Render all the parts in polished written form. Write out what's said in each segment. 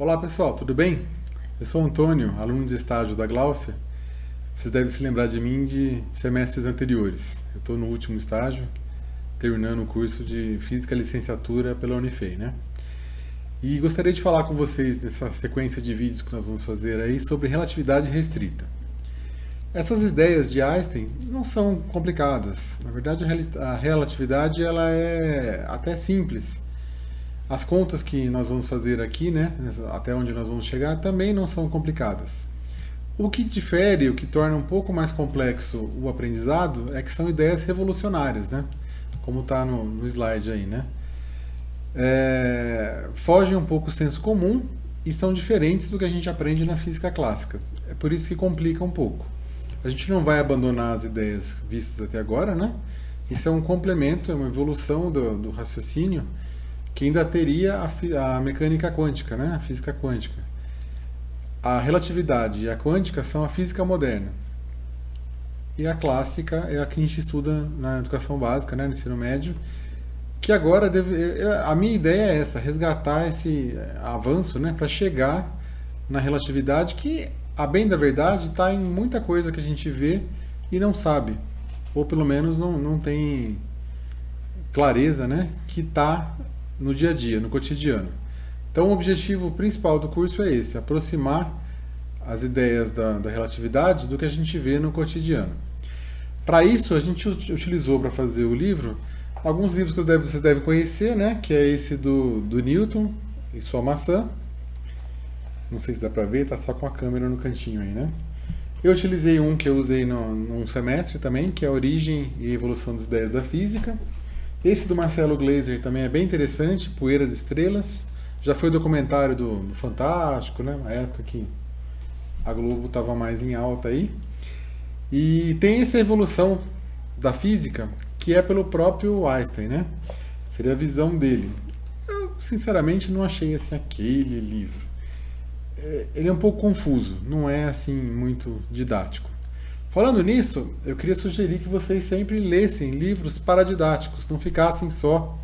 Olá pessoal, tudo bem? Eu sou o Antônio, aluno de estágio da Gláucia. Vocês devem se lembrar de mim de semestres anteriores. Eu estou no último estágio, terminando o curso de Física Licenciatura pela Unifei, né? E gostaria de falar com vocês nessa sequência de vídeos que nós vamos fazer aí sobre relatividade restrita. Essas ideias de Einstein não são complicadas. Na verdade, a relatividade ela é até simples. As contas que nós vamos fazer aqui, né, até onde nós vamos chegar, também não são complicadas. O que difere, o que torna um pouco mais complexo o aprendizado é que são ideias revolucionárias, né? Como está no slide aí, né? Fogem um pouco do senso comum e são diferentes do que a gente aprende na física clássica. É por isso que complica um pouco. A gente não vai abandonar as ideias vistas até agora, né? Isso é um complemento, é uma evolução do raciocínio que ainda teria a mecânica quântica, né? A física quântica. A relatividade e a quântica são a física moderna. E a clássica é a que a gente estuda na educação básica, né? No ensino médio, que agora a minha ideia é essa, resgatar esse avanço, né? Para chegar na relatividade que, a bem da verdade, está em muita coisa que a gente vê e não sabe. Ou pelo menos não tem clareza, né? Que está no dia a dia, no cotidiano. Então o objetivo principal do curso é esse, aproximar as ideias da relatividade do que a gente vê no cotidiano. Para isso a gente utilizou para fazer o livro, alguns livros que vocês devem conhecer, né? Que é esse do Newton e sua maçã. Não sei se dá para ver, tá só com a câmera no cantinho aí, né? Eu utilizei um que eu usei num semestre também, que é a Origem e Evolução das Ideias da Física. Esse do Marcelo Gleiser também é bem interessante, Poeira de Estrelas. Já foi documentário do Fantástico, né? Na época que a Globo estava mais em alta aí. E tem essa evolução da física, que é pelo próprio Einstein, né? Seria a visão dele. Eu, sinceramente, não achei assim aquele livro. Ele é um pouco confuso, não é assim muito didático. Falando nisso, eu queria sugerir que vocês sempre lessem livros paradidáticos, não ficassem só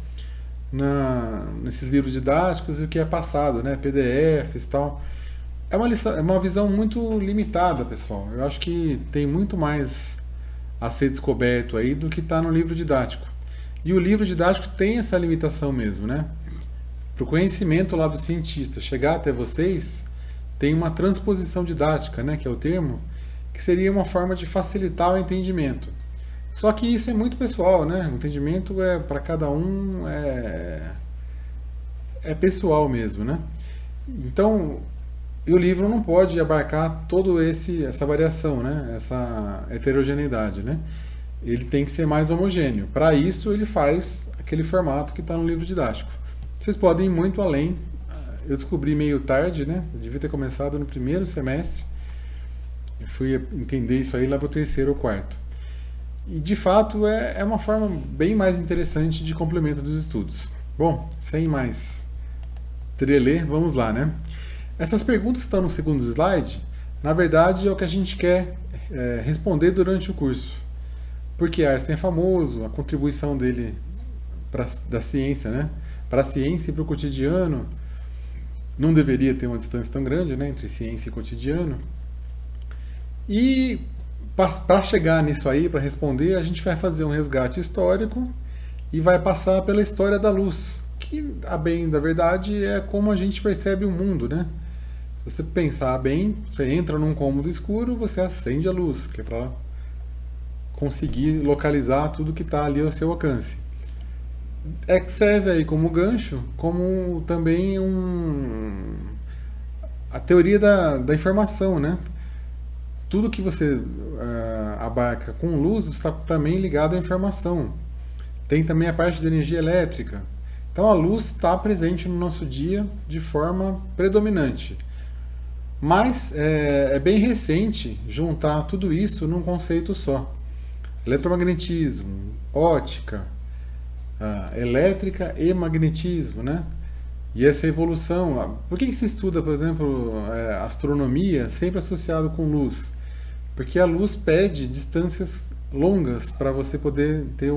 nesses livros didáticos e o que é passado, né? PDFs e tal. É uma visão muito limitada, pessoal. Eu acho que tem muito mais a ser descoberto aí do que está no livro didático. E o livro didático tem essa limitação mesmo, né? Para o conhecimento lá do cientista chegar até vocês, tem uma transposição didática, né? Que é o termo, que seria uma forma de facilitar o entendimento. Só que isso é muito pessoal, né? O entendimento é para cada um, é pessoal mesmo, né? Então, e o livro não pode abarcar todo essa variação, né? Essa heterogeneidade, né? Ele tem que ser mais homogêneo. Para isso, ele faz aquele formato que está no livro didático. Vocês podem ir muito além. Eu descobri meio tarde, né? Eu devia ter começado no primeiro semestre. Eu fui entender isso aí lá para o terceiro ou quarto. E, de fato, é uma forma bem mais interessante de complemento dos estudos. Bom, sem mais trelê, vamos lá, né? Essas perguntas que estão no segundo slide, na verdade, é o que a gente quer responder durante o curso. Porque Einstein é famoso, a contribuição dele da ciência, né? Para a ciência e para o cotidiano, não deveria ter uma distância tão grande, né? Entre ciência e cotidiano. E para chegar nisso aí, para responder, a gente vai fazer um resgate histórico e vai passar pela história da luz, que, a bem da verdade, é como a gente percebe o mundo, né? Se você pensar bem, você entra num cômodo escuro, você acende a luz, que é para conseguir localizar tudo que está ali ao seu alcance. Serve aí como gancho, como também a teoria da informação, né? Tudo que você abarca com luz está também ligado à informação. Tem também a parte de energia elétrica. Então a luz está presente no nosso dia de forma predominante. Mas é bem recente juntar tudo isso num conceito só. Eletromagnetismo, ótica, elétrica e magnetismo, né? E essa evolução. Por que se estuda, por exemplo, astronomia sempre associado com luz? Porque a luz pede distâncias longas para você poder ter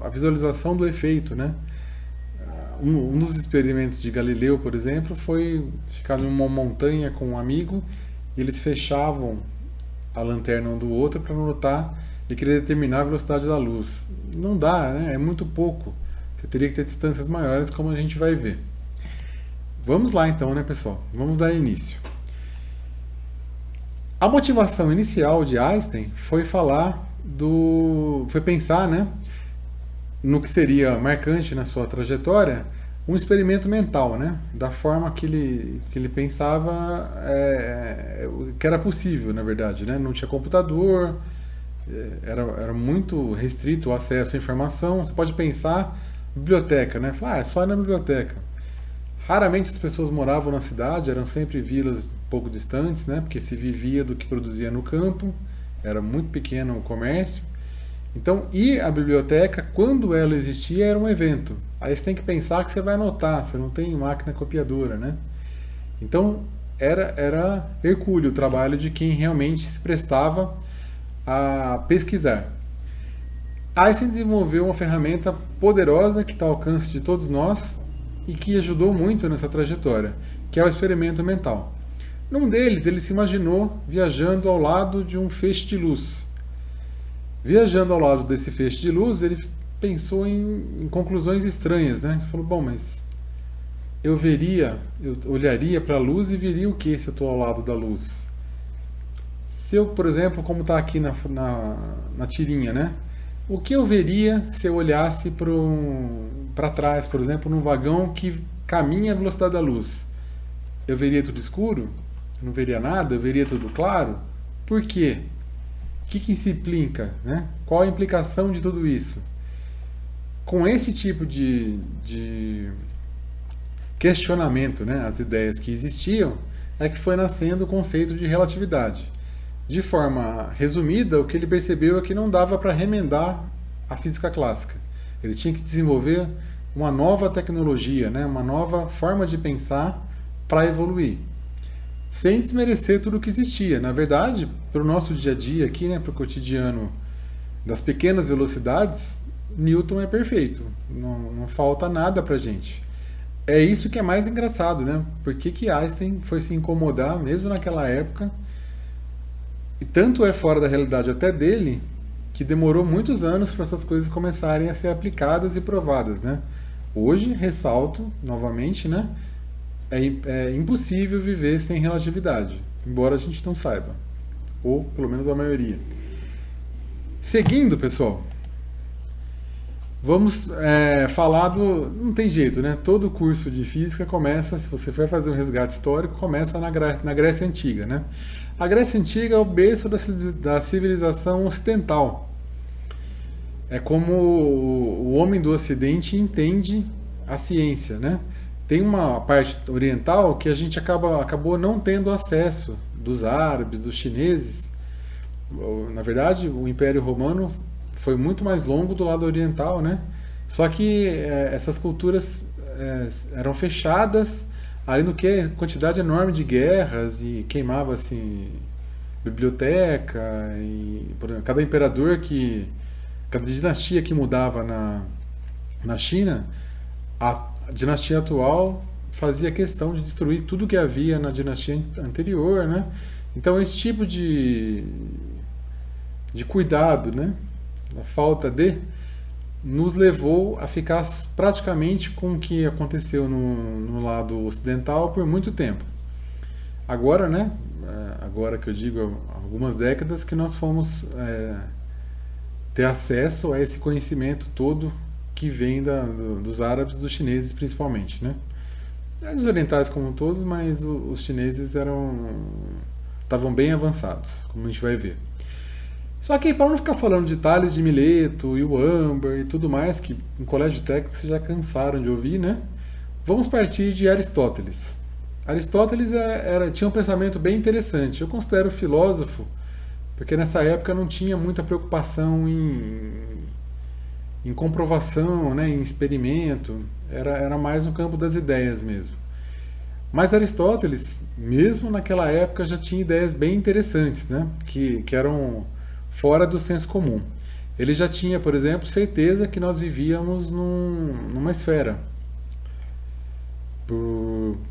a visualização do efeito, né? Um dos experimentos de Galileu, por exemplo, foi ficar numa montanha com um amigo e eles fechavam a lanterna um do outro para notar e querer determinar a velocidade da luz. Não dá, né? É muito pouco. Você teria que ter distâncias maiores, como a gente vai ver. Vamos lá então, né, pessoal? Vamos dar início. A motivação inicial de Einstein foi foi pensar, né, no que seria marcante na sua trajetória, um experimento mental, né, da forma que ele pensava que era possível, na verdade, né, não tinha computador, era muito restrito o acesso à informação. Você pode pensar biblioteca, né, falar, é só ir na biblioteca. Raramente as pessoas moravam na cidade, eram sempre vilas um pouco distantes, né? Porque se vivia do que produzia no campo, era muito pequeno o comércio. Então, ir à biblioteca, quando ela existia, era um evento. Aí você tem que pensar que você vai anotar, você não tem máquina copiadora, né? Então, era hercúleo o trabalho de quem realmente se prestava a pesquisar. Einstein desenvolveu uma ferramenta poderosa que está ao alcance de todos nós, e que ajudou muito nessa trajetória, que é o experimento mental. Num deles, ele se imaginou viajando ao lado de um feixe de luz. Viajando ao lado desse feixe de luz, ele pensou em conclusões estranhas, né? Falou, bom, mas eu olharia para a luz e veria o que se eu estou ao lado da luz? Se eu, por exemplo, como está aqui na tirinha, né? O que eu veria se eu olhasse para trás, por exemplo, num vagão que caminha à velocidade da luz? Eu veria tudo escuro? Eu não veria nada? Eu veria tudo claro? Por quê? O que se implica, né? Qual a implicação de tudo isso? Com esse tipo de questionamento, né, as ideias que existiam, é que foi nascendo o conceito de relatividade. De forma resumida, o que ele percebeu é que não dava para remendar a física clássica. Ele tinha que desenvolver uma nova tecnologia, né, uma nova forma de pensar para evoluir. Sem desmerecer tudo o que existia. Na verdade, para o nosso dia a dia aqui, né, para o cotidiano das pequenas velocidades, Newton é perfeito. Não falta nada para a gente. É isso que é mais engraçado, né? Por que Einstein foi se incomodar, mesmo naquela época? E tanto é fora da realidade até dele, que demorou muitos anos para essas coisas começarem a ser aplicadas e provadas, né? Hoje, ressalto novamente, né? É impossível viver sem relatividade, embora a gente não saiba, ou pelo menos a maioria. Seguindo, pessoal, vamos falar do... Não tem jeito, né? Todo curso de física começa, se você for fazer um resgate histórico, começa na Grécia Antiga, né? A Grécia Antiga é o berço da civilização ocidental. É como o homem do Ocidente entende a ciência, né? Tem uma parte oriental que a gente acabou não tendo acesso, dos árabes, dos chineses. Na verdade, o Império Romano foi muito mais longo do lado oriental, né? Só que essas culturas eram fechadas, além do que quantidade enorme de guerras, e queimava assim biblioteca, e por exemplo, cada dinastia que mudava na China, a dinastia atual fazia questão de destruir tudo que havia na dinastia anterior, né? Então esse tipo de cuidado, né? A falta nos levou a ficar praticamente com o que aconteceu no lado ocidental por muito tempo. Agora, né? Agora que eu digo algumas décadas que nós fomos ter acesso a esse conhecimento todo que vem dos árabes, dos chineses principalmente, né? Os orientais como todos, mas os chineses estavam bem avançados, como a gente vai ver. Só que para não ficar falando de Tales de Mileto e o Amber e tudo mais, que em colégio técnico vocês já cansaram de ouvir, né? Vamos partir de Aristóteles. Aristóteles tinha um pensamento bem interessante. Eu considero filósofo, porque nessa época não tinha muita preocupação em comprovação, né, em experimento. Era mais no campo das ideias mesmo. Mas Aristóteles, mesmo naquela época, já tinha ideias bem interessantes, né, que eram fora do senso comum. Ele já tinha, por exemplo, certeza que nós vivíamos numa esfera.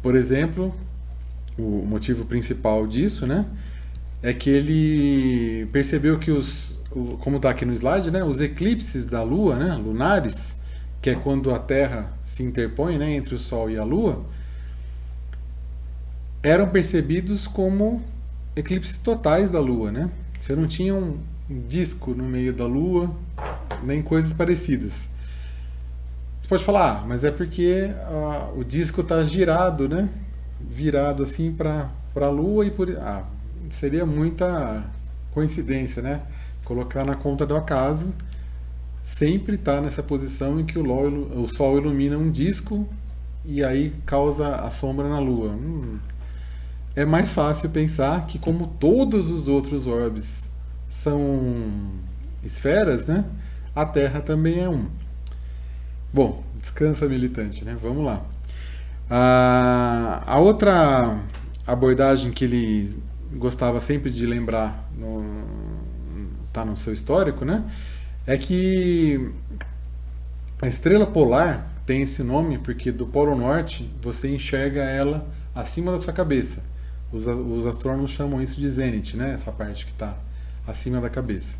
Por exemplo, o motivo principal disso, né, é que ele percebeu que como está aqui no slide, né, os eclipses da Lua, né, lunares, que é quando a Terra se interpõe, né, entre o Sol e a Lua, eram percebidos como eclipses totais da Lua, né? Você não tinha um disco no meio da Lua, nem coisas parecidas. Você pode falar, mas é porque o disco está girado, né? Virado assim para a Lua e seria muita coincidência, né? Colocar na conta do acaso, sempre está nessa posição em que o Sol ilumina um disco e aí causa a sombra na Lua. É mais fácil pensar que, como todos os outros orbes são esferas, né? A Terra também é um. Bom, descansa, militante, né? Vamos lá. A outra abordagem que ele gostava sempre de lembrar, tá no seu histórico, né? É que a estrela polar tem esse nome porque do Polo Norte você enxerga ela acima da sua cabeça. Os astrônomos chamam isso de zênite, né? Essa parte que está acima da cabeça.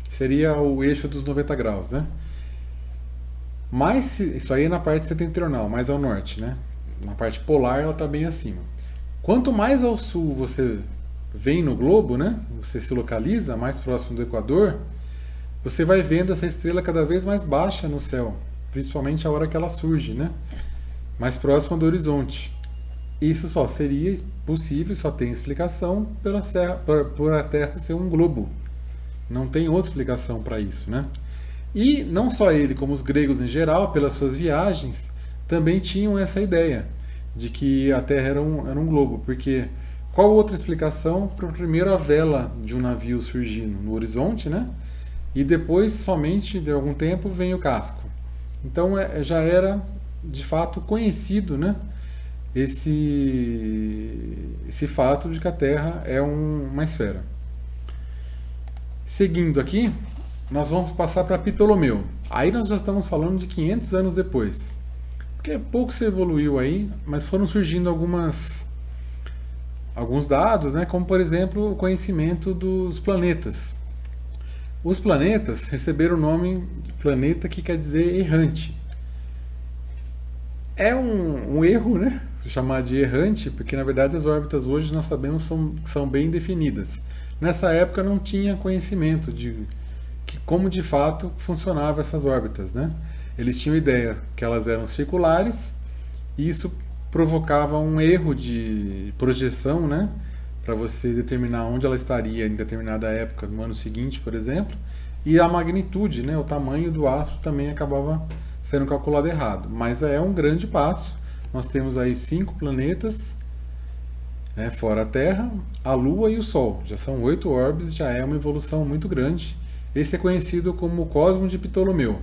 Seria o eixo dos 90 graus, né? Mas isso aí é na parte setentrional, mais ao norte, né? Na parte polar ela está bem acima. Quanto mais ao sul você vem no globo, né? Você se localiza mais próximo do Equador, você vai vendo essa estrela cada vez mais baixa no céu, principalmente a hora que ela surge, né? Mais próxima do horizonte. Isso só seria possível, só tem explicação por a Terra ser um globo. Não tem outra explicação para isso, né? E não só ele, como os gregos em geral, pelas suas viagens, também tinham essa ideia de que a Terra era um globo, porque qual outra explicação para primeiro a vela de um navio surgindo no horizonte, né? E depois, somente de algum tempo, vem o casco. Então já era de fato conhecido, né? Esse fato de que a Terra é uma esfera. Seguindo aqui, nós vamos passar para Ptolomeu. Aí nós já estamos falando de 500 anos depois. Porque pouco se evoluiu aí, mas foram surgindo alguns dados, né? Como por exemplo o conhecimento dos planetas. Os planetas receberam o nome de planeta, que quer dizer errante. É um erro, né? Chamar de errante, porque na verdade as órbitas hoje nós sabemos que são bem definidas. Nessa época não tinha conhecimento de como de fato funcionavam essas órbitas, né? Eles tinham ideia que elas eram circulares e isso provocava um erro de projeção, né? Para você determinar onde ela estaria em determinada época, no ano seguinte, por exemplo, e a magnitude, né? O tamanho do astro também acabava sendo calculado errado. Mas é um grande passo. Nós temos aí 5 planetas, né, fora a Terra, a Lua e o Sol. Já são 8 orbes, já é uma evolução muito grande. Esse é conhecido como o Cosmo de Ptolomeu.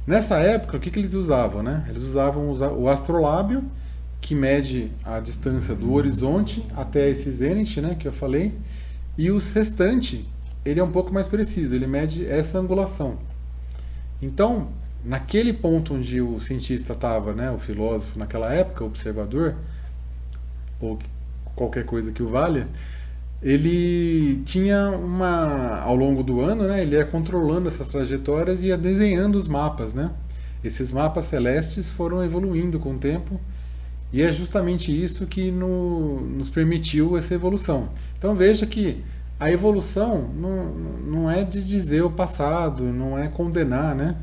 Nessa época, o que eles usavam, né? Eles usavam o astrolábio, que mede a distância do horizonte até esse zênite, né, que eu falei, e o sextante, ele é um pouco mais preciso, ele mede essa angulação. Então, naquele ponto onde o cientista estava, né, o filósofo naquela época, o observador, ou qualquer coisa que o valha, ele tinha ao longo do ano, né, ele ia controlando essas trajetórias e ia desenhando os mapas, né? Esses mapas celestes foram evoluindo com o tempo e é justamente isso que nos permitiu essa evolução. Então veja que a evolução não é de dizer o passado, não é condenar, né?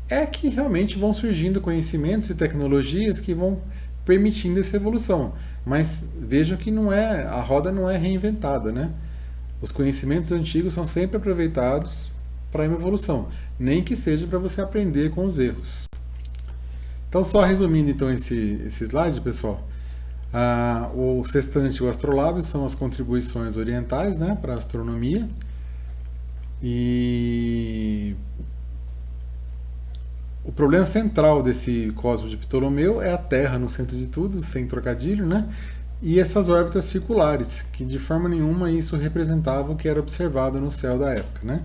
É que realmente vão surgindo conhecimentos e tecnologias que vão permitindo essa evolução. Mas vejam que a roda não é reinventada, né? Os conhecimentos antigos são sempre aproveitados para uma evolução, nem que seja para você aprender com os erros. Então, só resumindo então esse slide, pessoal, o sextante e o astrolábio são as contribuições orientais, né, para a astronomia. E o problema central desse cosmo de Ptolomeu é a Terra no centro de tudo, sem trocadilho, né? E essas órbitas circulares, que de forma nenhuma isso representava o que era observado no céu da época, né?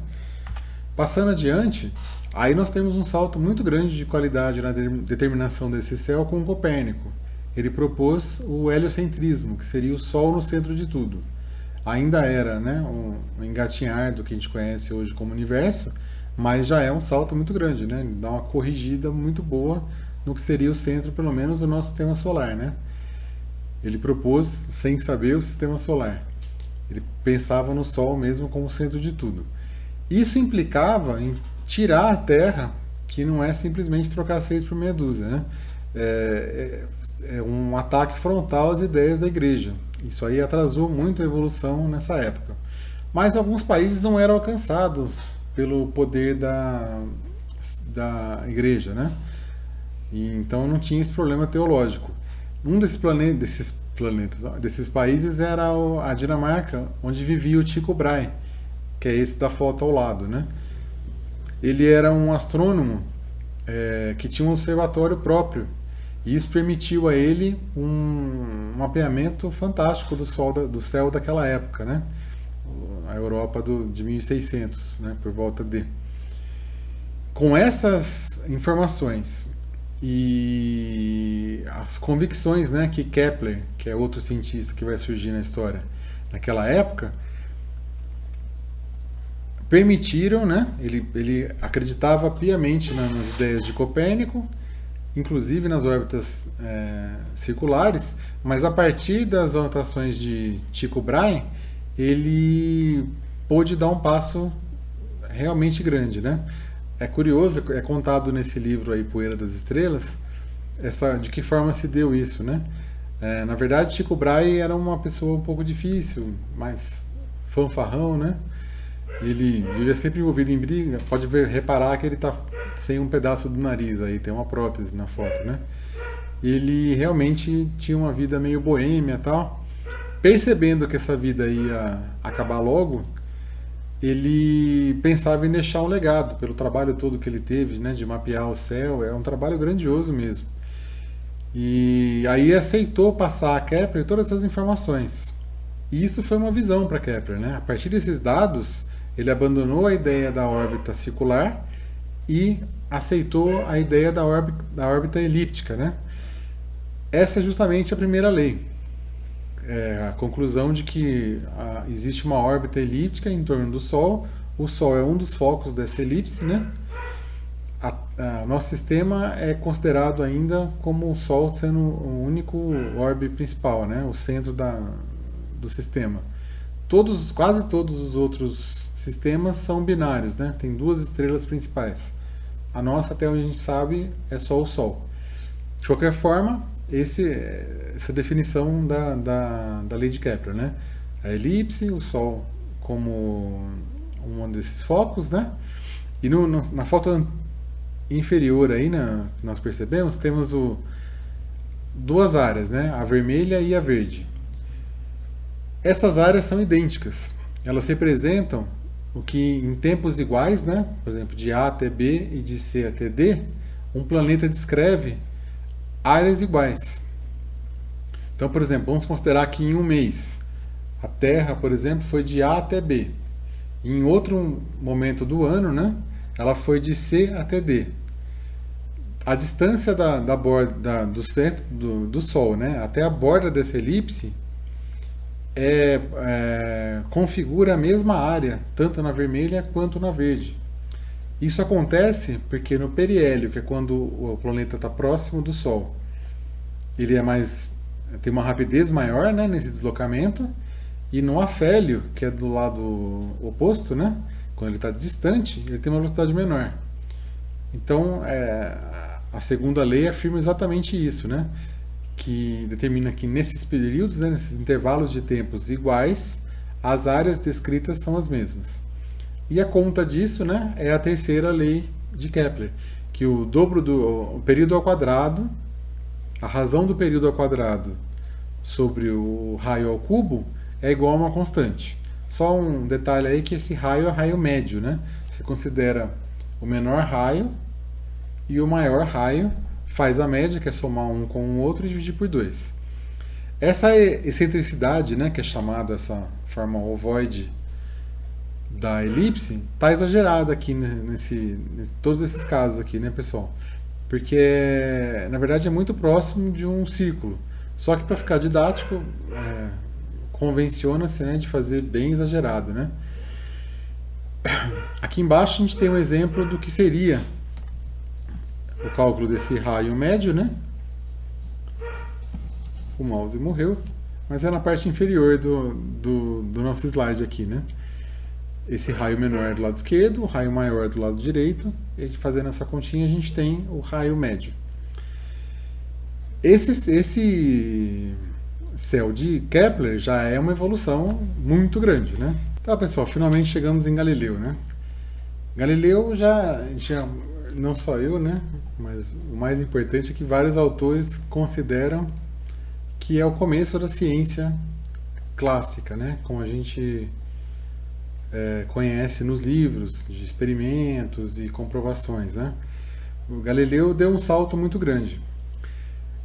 Passando adiante, aí nós temos um salto muito grande de qualidade na determinação desse céu com Copérnico, ele propôs o heliocentrismo, que seria o Sol no centro de tudo. Ainda era, né, um engatinhar do que a gente conhece hoje como universo, mas já é um salto muito grande, né? Dá uma corrigida muito boa no que seria o centro, pelo menos, do nosso sistema solar, né? Ele propôs, sem saber, o sistema solar. Ele pensava no Sol mesmo como o centro de tudo. Isso implicava em tirar a Terra, que não é simplesmente trocar 6 por meia dúzia, né? É um ataque frontal às ideias da igreja. Isso aí atrasou muito a evolução nessa época. Mas alguns países não eram alcançados pelo poder da igreja, né? E então não tinha esse problema teológico. Um desses países era a Dinamarca, onde vivia o Tycho Brahe, que é esse da foto ao lado, né? Ele era um astrônomo que tinha um observatório próprio, e isso permitiu a ele um mapeamento fantástico do céu daquela época, né? A Europa de 1600, né? Por volta de. Com essas informações e as convicções, né, que Kepler, que é outro cientista que vai surgir na história naquela época, permitiram, né? Ele acreditava piamente nas ideias de Copérnico, inclusive nas órbitas circulares, mas a partir das anotações de Tycho Brahe, ele pôde dar um passo realmente grande, né? É curioso, é contado nesse livro aí, Poeira das Estrelas, de que forma se deu isso, né? Na verdade, Tycho Brahe era uma pessoa um pouco difícil, mais fanfarrão, né? Ele vivia sempre envolvido em briga. Pode reparar que ele está sem um pedaço do nariz aí, tem uma prótese na foto, né? Ele realmente tinha uma vida meio boêmia e tal. Percebendo que essa vida ia acabar logo, ele pensava em deixar um legado pelo trabalho todo que ele teve, né, de mapear o céu. É um trabalho grandioso mesmo. E aí aceitou passar a Kepler todas essas informações. E isso foi uma visão para Kepler, né? A partir desses dados, ele abandonou a ideia da órbita circular e aceitou a ideia da órbita elíptica, né? Essa é justamente a primeira lei. A conclusão de que existe uma órbita elíptica em torno do Sol. O Sol é um dos focos dessa elipse, né? Nosso sistema é considerado ainda como o Sol sendo o único orbe principal, né? O centro do sistema. Quase todos os outros sistemas são binários, né? Tem duas estrelas principais. A nossa, até onde a gente sabe, é só o Sol. De qualquer forma, essa definição da lei de Kepler, né? A elipse, o Sol como um desses focos, né? E na foto inferior aí, né, nós percebemos, temos duas áreas, né? A vermelha e a verde. Essas áreas são idênticas. Elas representam o que em tempos iguais, né? Por exemplo, de A até B e de C até D, um planeta descreve áreas iguais. Então, por exemplo, vamos considerar que em um mês a Terra, por exemplo, foi de A até B. Em outro momento do ano, né, ela foi de C até D. A distância da borda do centro do Sol, né, até a borda dessa elipse configura a mesma área, tanto na vermelha quanto na verde. Isso acontece porque no periélio, que é quando o planeta está próximo do Sol, ele tem uma rapidez maior, né, nesse deslocamento, e no afélio, que é do lado oposto, né, quando ele está distante, ele tem uma velocidade menor. Então, a segunda lei afirma exatamente isso, né, que determina que nesses períodos, né, nesses intervalos de tempos iguais, as áreas descritas são as mesmas. E a conta disso, né, é a terceira lei de Kepler, que o dobro do período ao quadrado, a razão do período ao quadrado sobre o raio ao cubo é igual a uma constante. Só um detalhe aí que esse raio é raio médio, né? Você considera o menor raio e o maior raio, faz a média, que é somar um com o outro e dividir por 2. Essa excentricidade, né, que é chamada essa forma ovoide da elipse, está exagerada aqui todos esses casos aqui, né, pessoal? porque na verdade é muito próximo de um círculo. Só que para ficar didático, convenciona-se, né, de fazer bem exagerado, né? Aqui embaixo a gente tem um exemplo do que seria o cálculo desse raio médio, né? O mouse morreu, mas é na parte inferior do nosso slide aqui, né? Esse raio menor do lado esquerdo, o raio maior do lado direito, e fazendo essa continha a gente tem o raio médio. Esse céu de Kepler já é uma evolução muito grande, né? Tá, pessoal, finalmente chegamos em Galileu, né? Galileu já não só eu, né? Mas o mais importante é que vários autores consideram que é o começo da ciência clássica, né? Como a gente conhece nos livros de experimentos e comprovações, né? O Galileu deu um salto muito grande.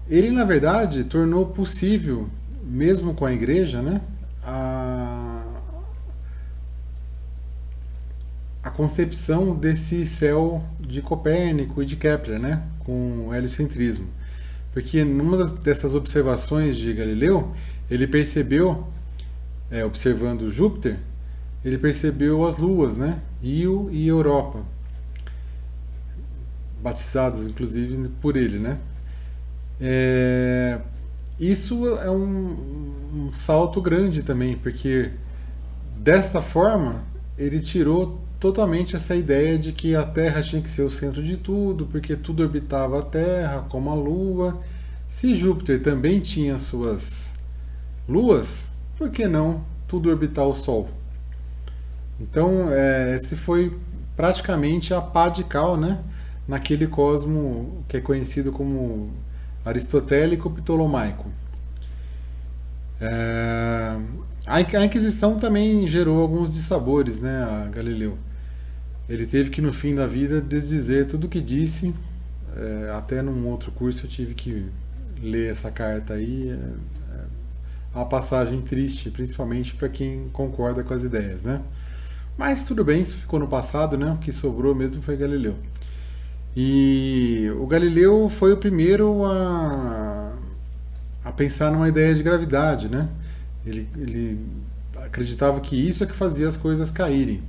Ele, na verdade, tornou possível, mesmo com a Igreja, né, a concepção desse céu de Copérnico e de Kepler, né, com o heliocentrismo. Porque numa dessas observações de Galileu, ele percebeu, observando Júpiter, ele percebeu as luas, né, Io e Europa, batizadas inclusive por ele, né. Isso é um salto grande também, porque desta forma ele tirou totalmente essa ideia de que a Terra tinha que ser o centro de tudo, porque tudo orbitava a Terra, como a Lua. Se Júpiter também tinha suas luas, por que não tudo orbitar o Sol? Então, esse foi praticamente a pá de cal, né, naquele cosmo que é conhecido como aristotélico ptolomaico. A Inquisição também gerou alguns dissabores, né, a Galileu. Ele teve que, no fim da vida, desdizer tudo o que disse. Até num outro curso eu tive que ler essa carta aí. É uma passagem triste, principalmente para quem concorda com as ideias, né? Mas tudo bem, isso ficou no passado, né? O que sobrou mesmo foi Galileu. E o Galileu foi o primeiro a pensar numa ideia de gravidade, né? Ele acreditava que isso é que fazia as coisas caírem.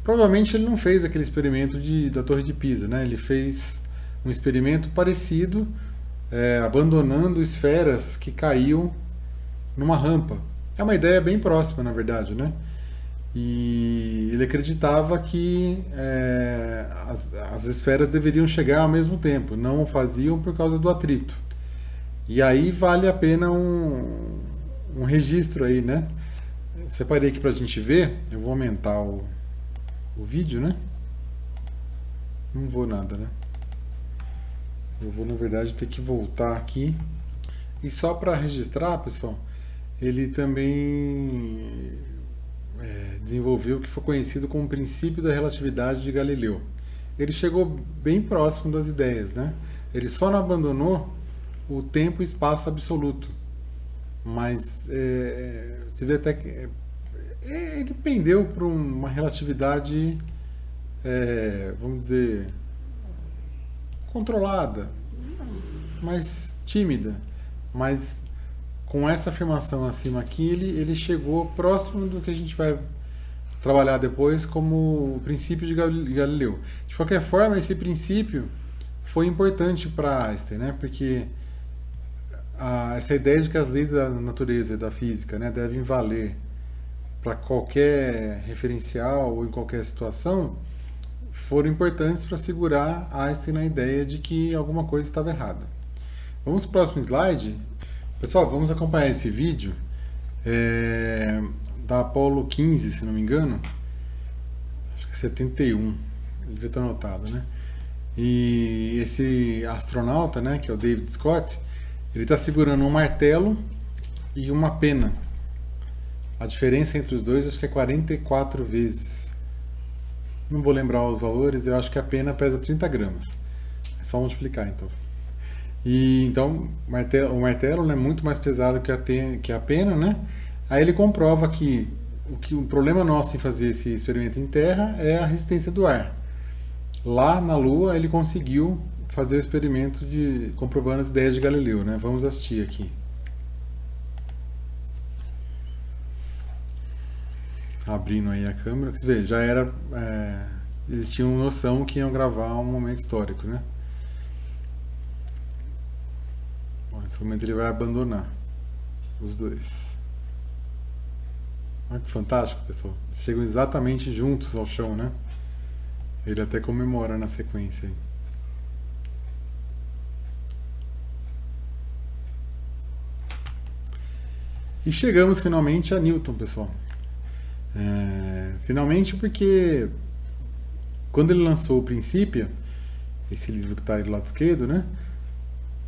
Provavelmente ele não fez aquele experimento da Torre de Pisa, né? Ele fez um experimento parecido, abandonando esferas que caíam numa rampa. É uma ideia bem próxima, na verdade, né? E ele acreditava que as esferas deveriam chegar ao mesmo tempo, não o faziam por causa do atrito. E aí vale a pena um registro aí, né? Separei aqui pra gente ver, eu vou aumentar o vídeo, né? Não vou nada, né? Eu vou, na verdade, ter que voltar aqui. E só para registrar, pessoal, ele também desenvolveu o que foi conhecido como o princípio da relatividade de Galileu. Ele chegou bem próximo das ideias, né? Ele só não abandonou o tempo e espaço absoluto. Mas você vê até que ele pendeu para uma relatividade, vamos dizer, controlada, mais tímida. Mas com essa afirmação acima aqui, ele chegou próximo do que a gente vai trabalhar depois como o princípio de Galileu. De qualquer forma, esse princípio foi importante para Einstein, né? Porque essa ideia de que as leis da natureza e da física, né, devem valer para qualquer referencial ou em qualquer situação, foram importantes para segurar Einstein na ideia de que alguma coisa estava errada. Vamos para o próximo slide. Pessoal, vamos acompanhar esse vídeo da Apollo 15, se não me engano. Acho que é 71, devia estar anotado, né? E esse astronauta, né, que é o David Scott, ele está segurando um martelo e uma pena. A diferença entre os dois acho que é 44 vezes. Não vou lembrar os valores, eu acho que a pena pesa 30 gramas. É só multiplicar, então. E então o martelo é muito mais pesado que a pena, né? Aí ele comprova que o problema nosso em fazer esse experimento em Terra é a resistência do ar. Lá na Lua ele conseguiu fazer o experimento de comprovando as ideias de Galileu, né? Vamos assistir aqui. Abrindo aí a câmera, você vê, já era... eles tinham noção que iam gravar um momento histórico, né? Bom, nesse momento ele vai abandonar os dois. Olha que fantástico, pessoal. Chegam exatamente juntos ao chão, né? Ele até comemora na sequência aí. E chegamos finalmente a Newton, pessoal. Finalmente porque quando ele lançou o Principia, esse livro que está aí do lado esquerdo, né,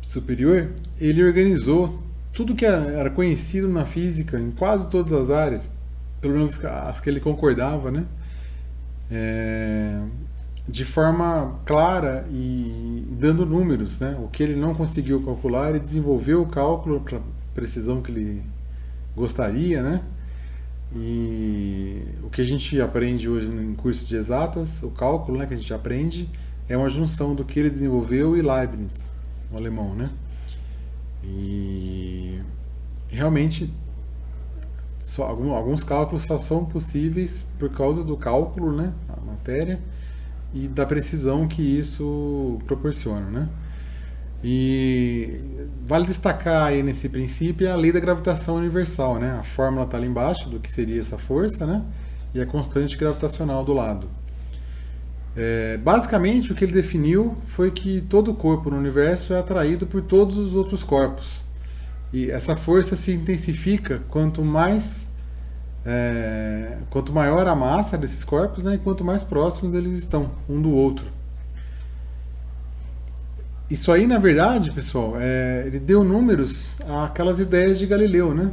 superior, ele organizou tudo que era conhecido na física, em quase todas as áreas, pelo menos as que ele concordava, né, de forma clara e dando números, né, o que ele não conseguiu calcular, ele desenvolveu o cálculo para a precisão que ele gostaria, né. E o que a gente aprende hoje em curso de exatas, o cálculo, né, que a gente aprende, é uma junção do que ele desenvolveu e Leibniz, o alemão, né? E realmente alguns cálculos só são possíveis por causa do cálculo, né, a matéria, e da precisão que isso proporciona, né? E vale destacar aí nesse princípio a lei da gravitação universal, né? A fórmula está ali embaixo do que seria essa força, né? E a constante gravitacional do lado. Basicamente o que ele definiu foi que todo corpo no universo é atraído por todos os outros corpos. E essa força se intensifica quanto maior a massa desses corpos, né? E quanto mais próximos eles estão um do outro. Isso aí, na verdade, pessoal, ele deu números àquelas ideias de Galileu, né?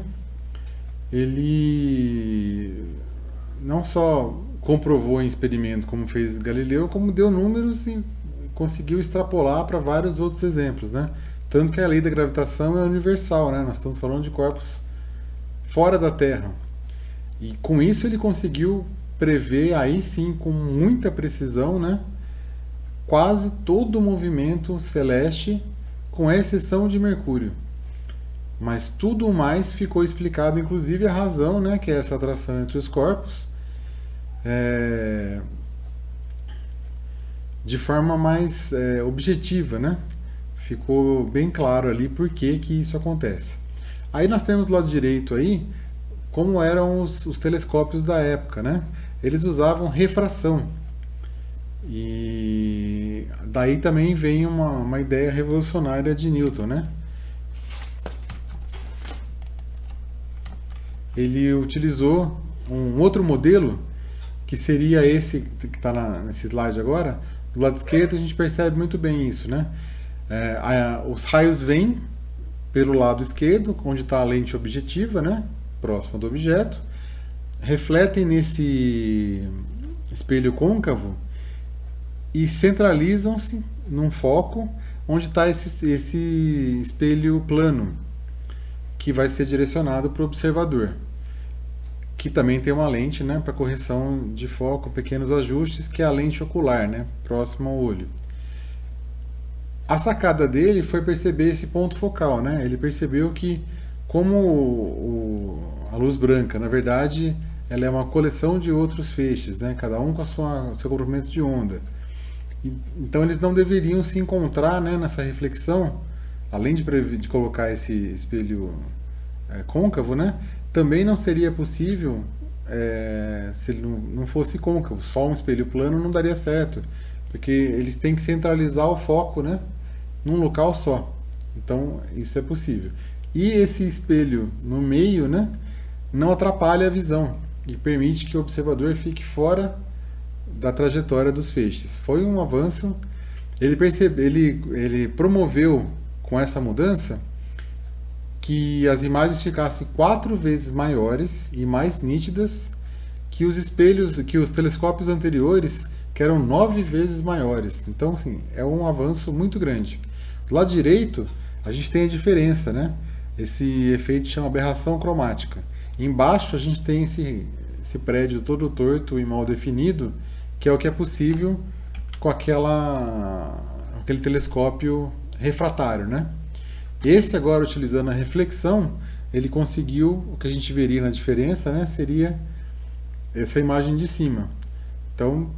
Ele não só comprovou em experimento como fez Galileu, como deu números e conseguiu extrapolar para vários outros exemplos, né? Tanto que a lei da gravitação é universal, né? Nós estamos falando de corpos fora da Terra. E com isso ele conseguiu prever, aí sim, com muita precisão, né, quase todo o movimento celeste, com exceção de Mercúrio. Mas tudo mais ficou explicado, inclusive a razão, né, que é essa atração entre os corpos, de forma mais objetiva, né? Ficou bem claro ali por que isso acontece. Aí nós temos do lado direito aí como eram os telescópios da época, né? Eles usavam refração. E daí também vem uma ideia revolucionária de Newton, né? Ele utilizou um outro modelo, que seria esse que está nesse slide agora. Do lado esquerdo a gente percebe muito bem isso, né? Os raios vêm pelo lado esquerdo, onde está a lente objetiva, né? Próxima do objeto, refletem nesse espelho côncavo e centralizam-se num foco onde está esse espelho plano, que vai ser direcionado para o observador, que também tem uma lente, né, para correção de foco, pequenos ajustes, que é a lente ocular, né, próxima ao olho. A sacada dele foi perceber esse ponto focal, né? Ele percebeu que como a luz branca, na verdade, ela é uma coleção de outros feixes, né? Cada um com seu comprimento de onda. Então eles não deveriam se encontrar, né, nessa reflexão, além de colocar esse espelho côncavo, né? Também não seria possível se ele não fosse côncavo. Só um espelho plano não daria certo, porque eles têm que centralizar o foco, né, num local só. Então isso é possível. E esse espelho no meio, né, não atrapalha a visão e permite que o observador fique fora da trajetória dos feixes. Foi um avanço. Ele promoveu com essa mudança que as imagens ficassem 4 vezes maiores e mais nítidas que os espelhos, que os telescópios anteriores, que eram 9 vezes maiores. Então, assim, é um avanço muito grande. Do lado direito, a gente tem a diferença, né? Esse efeito chama aberração cromática. Embaixo a gente tem esse prédio todo torto e mal definido, que é o que é possível com aquele telescópio refratário, né? Esse agora, utilizando a reflexão, ele conseguiu, o que a gente veria na diferença, né, seria essa imagem de cima. Então,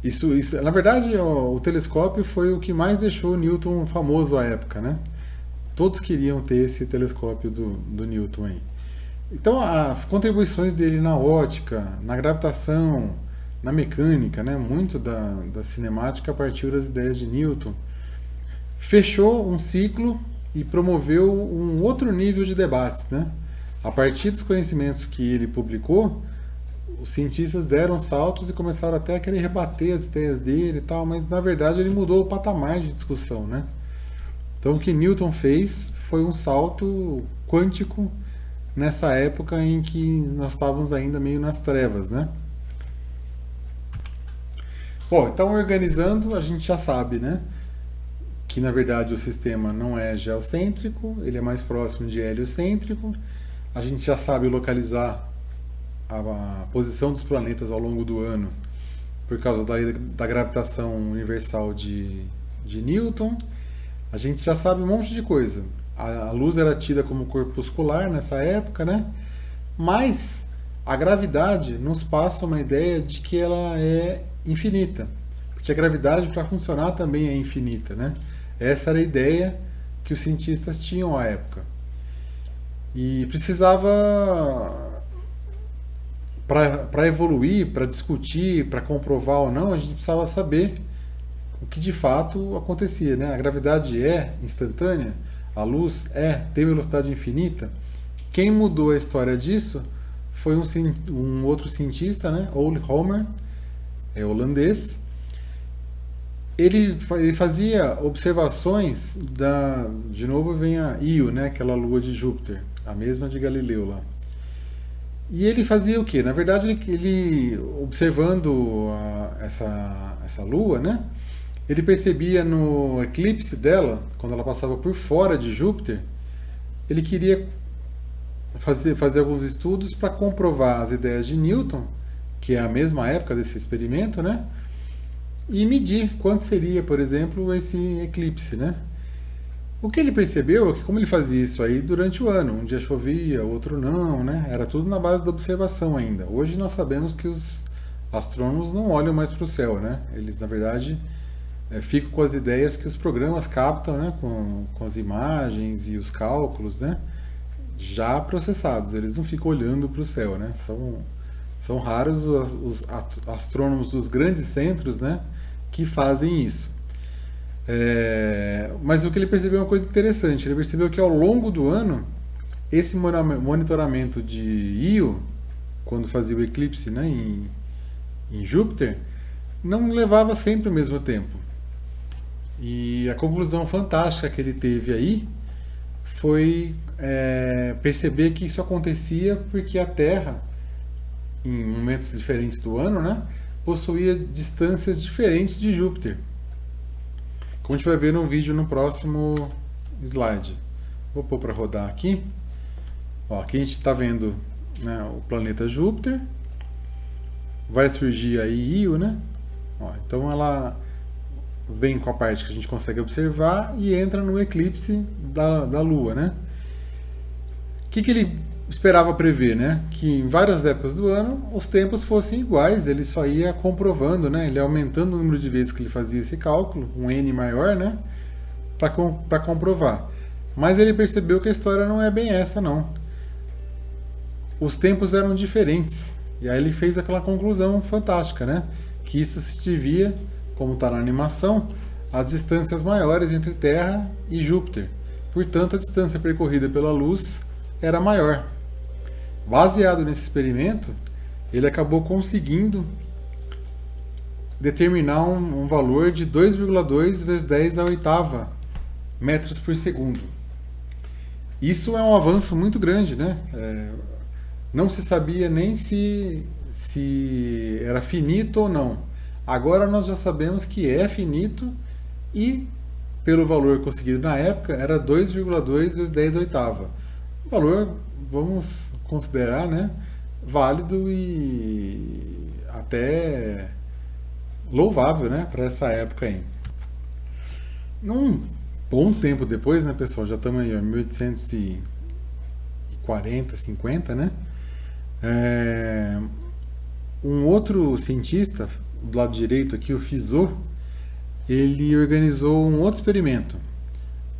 isso, na verdade, o telescópio foi o que mais deixou o Newton famoso à época, né? Todos queriam ter esse telescópio do Newton aí. Então, as contribuições dele na ótica, na gravitação, na mecânica, né, muito da cinemática partiu das ideias de Newton, fechou um ciclo e promoveu um outro nível de debates, né? A partir dos conhecimentos que ele publicou, os cientistas deram saltos e começaram até a querer rebater as ideias dele e tal, mas na verdade ele mudou o patamar de discussão, né? Então o que Newton fez foi um salto quântico nessa época em que nós estávamos ainda meio nas trevas, né? Bom, então organizando, a gente já sabe, né, que na verdade o sistema não é geocêntrico, ele é mais próximo de heliocêntrico. A gente já sabe localizar a posição dos planetas ao longo do ano por causa da lei da gravitação universal de Newton. A gente já sabe um monte de coisa. A luz era tida como corpuscular nessa época, né? Mas a gravidade nos passa uma ideia de que ela é infinita, porque a gravidade, para funcionar, também é infinita, né? Essa era a ideia que os cientistas tinham à época. E precisava, para evoluir, para discutir, para comprovar ou não, a gente precisava saber o que de fato acontecia, né? A gravidade é instantânea, a luz tem velocidade infinita. Quem mudou a história disso foi um outro cientista, né? Ole Homer, holandês. Ele fazia observações de novo vem a Io, né? Aquela lua de Júpiter, a mesma de Galileu lá. E ele fazia o quê? Na verdade, ele observando essa lua, né? Ele percebia no eclipse dela, quando ela passava por fora de Júpiter, ele queria fazer alguns estudos para comprovar as ideias de Newton, que é a mesma época desse experimento, né? E medir quanto seria, por exemplo, esse eclipse, né? O que ele percebeu é que, como ele fazia isso aí durante o ano, um dia chovia, outro não, né? Era tudo na base da observação ainda. Hoje nós sabemos que os astrônomos não olham mais para o céu, né? Eles, na verdade, ficam com as ideias que os programas captam, né? Com as imagens e os cálculos, né? Já processados. Eles não ficam olhando para o céu, né? São raros os astrônomos dos grandes centros, né? Que fazem isso. Mas o que ele percebeu é uma coisa interessante. Ele percebeu que ao longo do ano, esse monitoramento de Io, quando fazia o eclipse, né, em Júpiter, não levava sempre o mesmo tempo. E a conclusão fantástica que ele teve aí foi perceber que isso acontecia porque a Terra, em momentos diferentes do ano, né, possuía distâncias diferentes de Júpiter. Como a gente vai ver num vídeo no próximo slide. Vou pôr para rodar aqui. Ó, aqui a gente está vendo, né, o planeta Júpiter. Vai surgir aí Io, né? Ó, então ela vem com a parte que a gente consegue observar e entra no eclipse da Lua, né? O que ele esperava prever, né? Que em várias épocas do ano os tempos fossem iguais, ele só ia comprovando, né? Ele aumentando o número de vezes que ele fazia esse cálculo, um N maior, né? Para comprovar. Mas ele percebeu que a história não é bem essa, não. Os tempos eram diferentes. E aí ele fez aquela conclusão fantástica, né? Que isso se devia, como está na animação, às distâncias maiores entre Terra e Júpiter. Portanto, a distância percorrida pela luz era maior. Baseado nesse experimento, ele acabou conseguindo determinar um valor de 2,2 vezes 10 a oitava metros por segundo. Isso é um avanço muito grande, né? Não se sabia nem se era finito ou não. Agora nós já sabemos que é finito e, pelo valor conseguido na época, era 2,2 vezes 10 a oitava. O valor, vamos considerar, né, válido e até louvável, né, para essa época aí. Num bom tempo depois, né, pessoal, já estamos aí em 1840, 50, né? É, um outro cientista, do lado direito aqui, o Fizeau, ele organizou um outro experimento.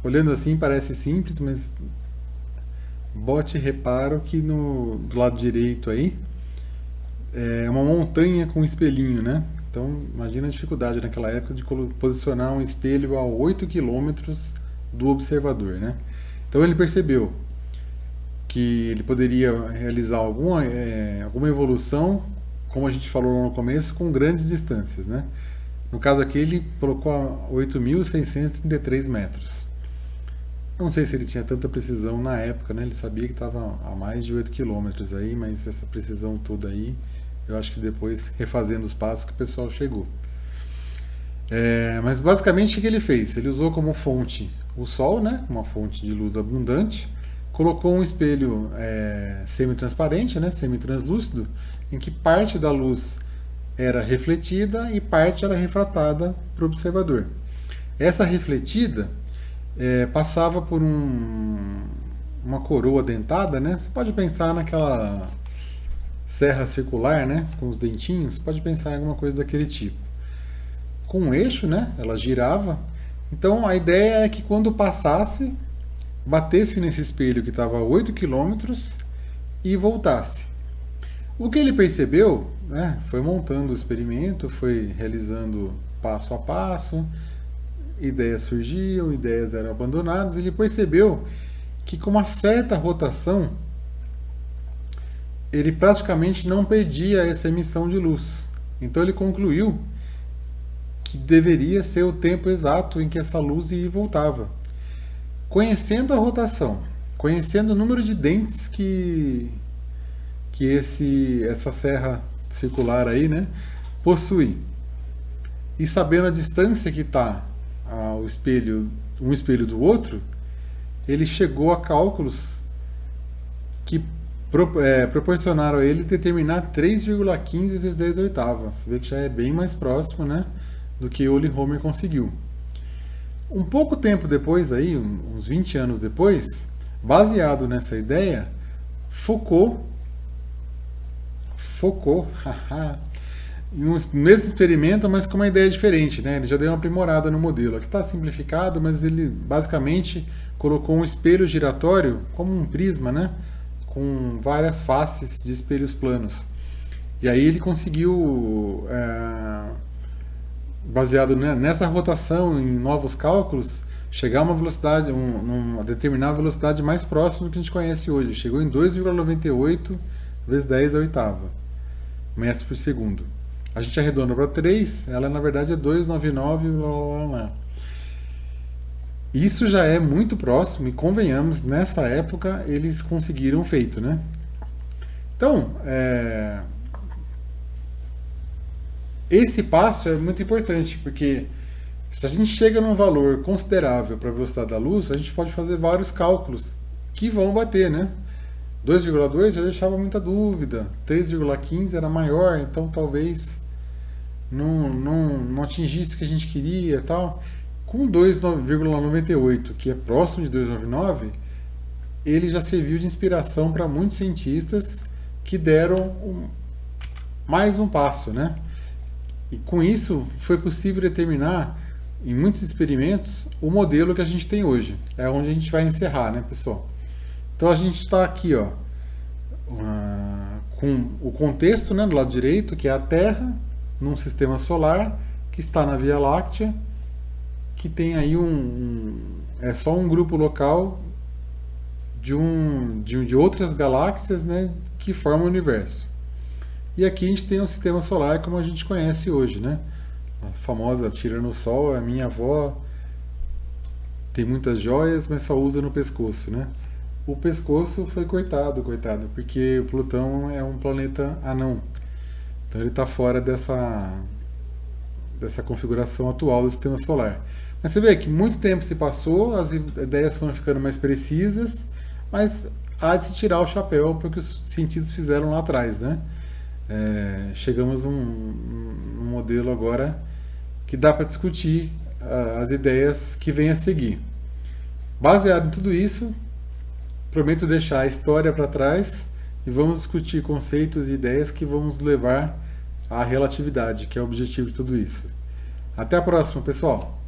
Olhando assim parece simples, mas bote reparo que do lado direito aí é uma montanha com um espelhinho, né? Então imagina a dificuldade naquela época de posicionar um espelho a 8 quilômetros do observador, né? Então ele percebeu que ele poderia realizar alguma evolução, como a gente falou lá no começo, com grandes distâncias, né? No caso aqui ele colocou a 8.633 metros. Não sei se ele tinha tanta precisão na época, né? Ele sabia que estava a mais de 8 quilômetros aí, mas essa precisão toda aí, eu acho que depois, refazendo os passos, que o pessoal chegou. Mas basicamente o que ele fez? Ele usou como fonte o Sol, né? Uma fonte de luz abundante, colocou um espelho semi-transparente, né? Semi-translúcido, em que parte da luz era refletida e parte era refratada para o observador. Essa refletida passava por uma coroa dentada, né? Você pode pensar naquela serra circular, né? Com os dentinhos, pode pensar em alguma coisa daquele tipo. Com um eixo, né? Ela girava. Então a ideia é que quando passasse, batesse nesse espelho que estava a 8 quilômetros e voltasse. O que ele percebeu, né? Foi montando o experimento, foi realizando passo a passo, ideias surgiam, ideias eram abandonadas, ele percebeu que com uma certa rotação ele praticamente não perdia essa emissão de luz. Então ele concluiu que deveria ser o tempo exato em que essa luz ia e voltava. Conhecendo a rotação, conhecendo o número de dentes que essa serra circular aí, né, possui, e sabendo a distância que está um espelho do outro, ele chegou a cálculos que proporcionaram a ele determinar 3,15 vezes 10 oitavas. Você vê que já é bem mais próximo, né, do que Euler e Homer conseguiu. Um pouco tempo depois, aí, uns 20 anos depois, baseado nessa ideia, Foucault no mesmo experimento, mas com uma ideia diferente, né? Ele já deu uma aprimorada no modelo. Aqui está simplificado, mas ele basicamente colocou um espelho giratório como um prisma, né? Com várias faces de espelhos planos. E aí ele conseguiu, baseado nessa rotação, em novos cálculos, chegar a uma velocidade, uma determinada velocidade mais próxima do que a gente conhece hoje. Chegou em 2,98 vezes 10 a oitava metros por segundo. A gente arredonda para 3, ela na verdade é 299, blá, blá, blá. Isso já é muito próximo e convenhamos, nessa época eles conseguiram feito, né? Então, esse passo é muito importante, porque se a gente chega num valor considerável para a velocidade da luz, a gente pode fazer vários cálculos que vão bater, né? 2,2 já deixava muita dúvida, 3,15 era maior, então talvez não atingisse o que a gente queria e tal. Com 2,98, que é próximo de 2,99, ele já serviu de inspiração para muitos cientistas que deram mais um passo, né? E com isso foi possível determinar, em muitos experimentos, o modelo que a gente tem hoje. É onde a gente vai encerrar, né, pessoal? Então a gente está aqui, ó, com o contexto, né, do lado direito, que é a Terra, num sistema solar, que está na Via Láctea, que tem aí é só um grupo local de outras galáxias, né, que formam o universo. E aqui a gente tem um sistema solar como a gente conhece hoje, né? A famosa tira no sol, a minha avó tem muitas joias, mas só usa no pescoço, né? O pescoço foi coitado, porque o Plutão é um planeta anão. Então ele está fora dessa configuração atual do sistema solar. Mas você vê que muito tempo se passou, as ideias foram ficando mais precisas, mas há de se tirar o chapéu para o que os cientistas fizeram lá atrás, né? chegamos num modelo agora que dá para discutir as ideias que vêm a seguir. Baseado em tudo isso, prometo deixar a história para trás e vamos discutir conceitos e ideias que vão nos levar à relatividade, que é o objetivo de tudo isso. Até a próxima, pessoal!